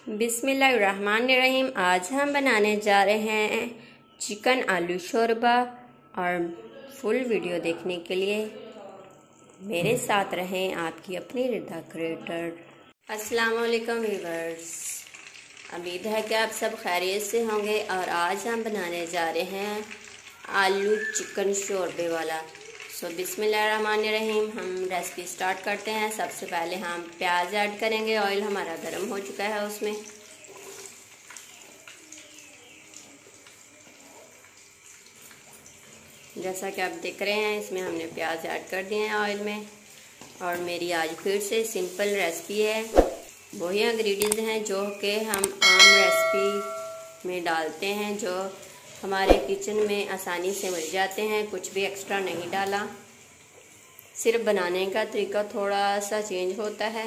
बिस्मिल्लाहिर्रहमानिर्रहीम। आज हम बनाने जा रहे हैं चिकन आलू शोरबा। और फुल वीडियो देखने के लिए मेरे साथ रहें आपकी अपनी रिदा क्रिएटर। अस्सलाम वालेकुम व्यूअर्स, उम्मीद है कि आप सब खैरियत से होंगे। और आज हम बनाने जा रहे हैं आलू चिकन शोरबे वाला। बिस्मिल्लाहिर्रहमानिर्रहीम। हम रेसिपी स्टार्ट करते हैं। सबसे पहले हम प्याज ऐड करेंगे। ऑयल हमारा गर्म हो चुका है। उसमें जैसा कि आप देख रहे हैं, इसमें हमने प्याज ऐड कर दिए हैं ऑयल में। और मेरी आज फिर से सिंपल रेसिपी है। वही इंग्रेडिएंट्स हैं जो कि हम आम रेसिपी में डालते हैं, जो हमारे किचन में आसानी से मिल जाते हैं। कुछ भी एक्स्ट्रा नहीं डाला, सिर्फ बनाने का तरीका थोड़ा सा चेंज होता है।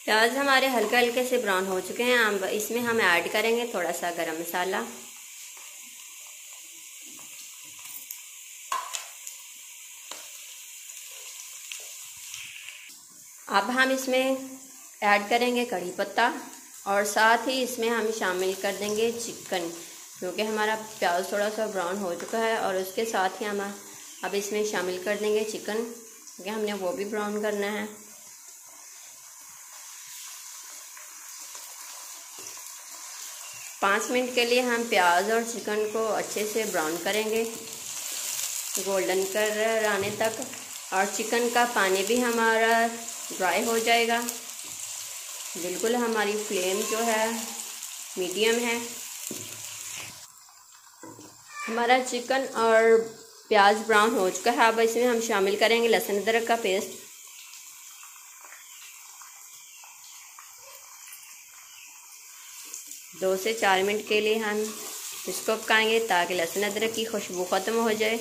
प्याज हमारे हल्के हल्के से ब्राउन हो चुके हैं। अब इसमें हम ऐड करेंगे थोड़ा सा गरम मसाला। अब हम इसमें ऐड करेंगे कड़ी पत्ता और साथ ही इसमें हम शामिल कर देंगे चिकन, क्योंकि हमारा प्याज थोड़ा सा ब्राउन हो चुका है। और उसके साथ ही हम अब इसमें शामिल कर देंगे चिकन, क्योंकि हमने वो भी ब्राउन करना है। पाँच मिनट के लिए हम प्याज और चिकन को अच्छे से ब्राउन करेंगे, गोल्डन कलर आने तक। और चिकन का पानी भी हमारा ड्राई हो जाएगा। बिल्कुल हमारी फ्लेम जो है मीडियम है। हमारा चिकन और प्याज ब्राउन हो चुका है। अब इसमें हम शामिल करेंगे लहसुन अदरक का पेस्ट। दो से 4 मिनट के लिए हम इसको पकाएंगे ताकि लहसुन अदरक की खुशबू ख़त्म हो जाए।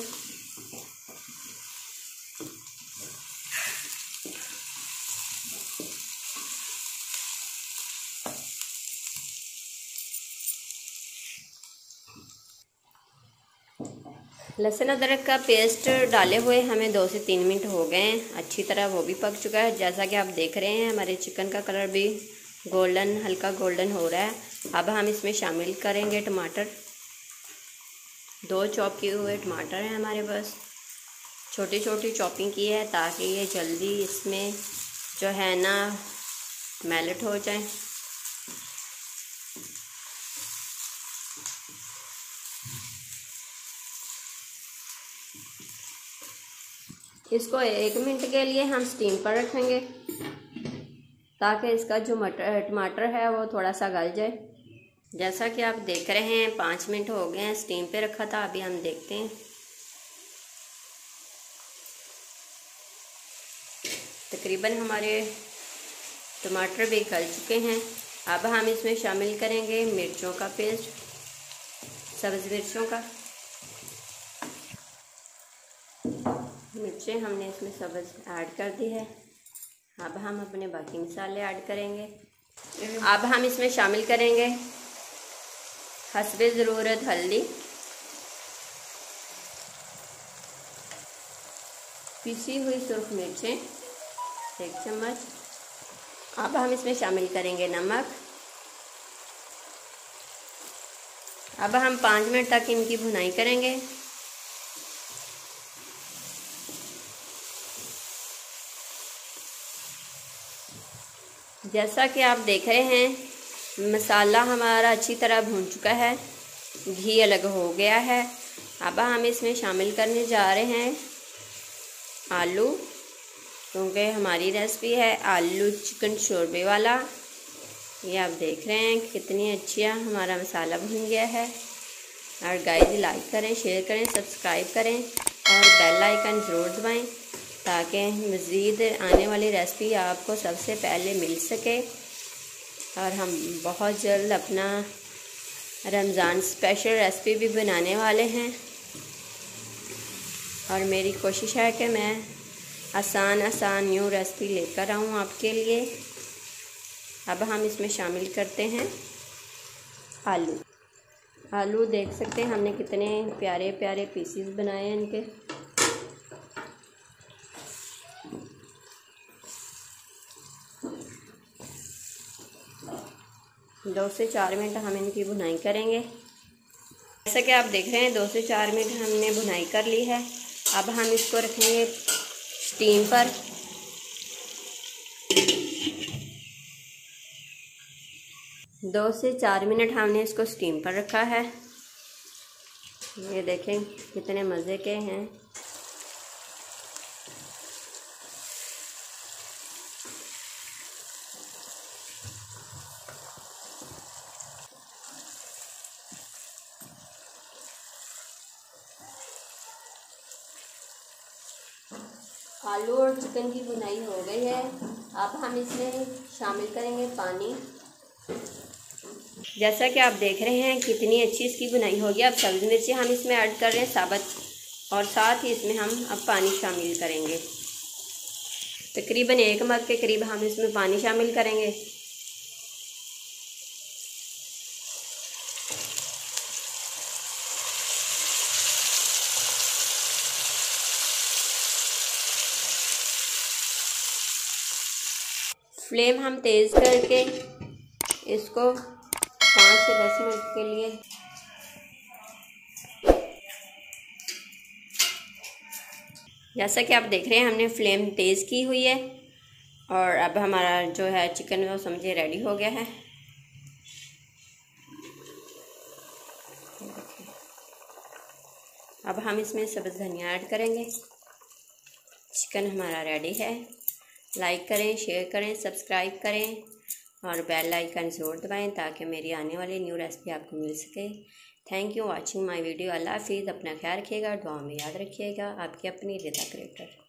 लहसुन अदरक का पेस्ट डाले हुए हमें 2 से 3 मिनट हो गए हैं। अच्छी तरह वो भी पक चुका है। जैसा कि आप देख रहे हैं, हमारे चिकन का कलर भी गोल्डन, हल्का गोल्डन हो रहा है। अब हम इसमें शामिल करेंगे टमाटर। 2 चॉप किए हुए टमाटर हैं हमारे पास, छोटी छोटी चॉपिंग की है, ताकि ये जल्दी इसमें जो है ना मेल्ट हो जाए। इसको 1 मिनट के लिए हम स्टीम पर रखेंगे, ताकि इसका जो टमाटर है वो थोड़ा सा गल जाए। जैसा कि आप देख रहे हैं, 5 मिनट हो गए हैं, स्टीम पे रखा था। अभी हम देखते हैं। तकरीबन हमारे टमाटर भी गल चुके हैं। अब हम इसमें शामिल करेंगे मिर्चों का पेस्ट, सब्ज़ मिर्चों का। मिर्चें हमने इसमें सब्ज़ ऐड कर दी है। अब हम अपने बाकी मसाले ऐड करेंगे। अब हम इसमें शामिल करेंगे हस्बे ज़रूरत हल्दी, पिसी हुई सुर्ख मिर्चें 1 चम्मच। अब हम इसमें शामिल करेंगे नमक। अब हम 5 मिनट तक इनकी भुनाई करेंगे। जैसा कि आप देख रहे हैं, मसाला हमारा अच्छी तरह भून चुका है, घी अलग हो गया है। अब हम इसमें शामिल करने जा रहे हैं आलू, क्योंकि हमारी रेसिपी है आलू चिकन शोरबे वाला। ये आप देख रहे हैं कितनी अच्छा हमारा मसाला भुन गया है। और गाइस, लाइक करें, शेयर करें, सब्सक्राइब करें और बेल आइकन ज़रूर दबाएं, ताकि मज़ीद आने वाली रेसिपी आपको सबसे पहले मिल सके। और हम बहुत जल्द अपना रमज़ान स्पेशल रेसिपी भी बनाने वाले हैं। और मेरी कोशिश है कि मैं आसान न्यू रेसिपी लेकर आऊँ आपके लिए। अब हम इसमें शामिल करते हैं आलू। आलू देख सकते हैं हमने कितने प्यारे प्यारे पीसीज बनाए हैं इनके। 2 से 4 मिनट हम इनकी भुनाई करेंगे। जैसा कि आप देख रहे हैं 2 से 4 मिनट हमने भुनाई कर ली है। अब हम इसको रखेंगे स्टीम पर। दो से 4 मिनट हमने इसको स्टीम पर रखा है। ये देखें कितने मज़े के हैं। आलू और चिकन की भुनाई हो गई है। अब हम इसमें शामिल करेंगे पानी। जैसा कि आप देख रहे हैं कितनी अच्छी इसकी भुनाई होगी। अब सब्ज़ी मिर्ची हम इसमें ऐड कर रहे हैं साबुत, और साथ ही इसमें हम अब पानी शामिल करेंगे। तकरीबन 1 मग के करीब हम इसमें पानी शामिल करेंगे। फ्लेम हम तेज़ करके इसको 5 से 10 मिनट के लिए जैसा कि आप देख रहे हैं हमने फ्लेम तेज़ की हुई है। और अब हमारा जो है चिकन वो समझिए रेडी हो गया है। अब हम इसमें सब्ज़ धनिया ऐड करेंगे। चिकन हमारा रेडी है। लाइक करें, शेयर करें, सब्सक्राइब करें और बेल आइकन ज़रूर दबाएं ताकि मेरी आने वाली न्यू रेसिपी आपको मिल सके। Thank you watching my video. Allah हाफिज़। अपना ख्याल रखिएगा, दुआ में याद रखिएगा। आपकी अपनी रिदा क्रिएटर।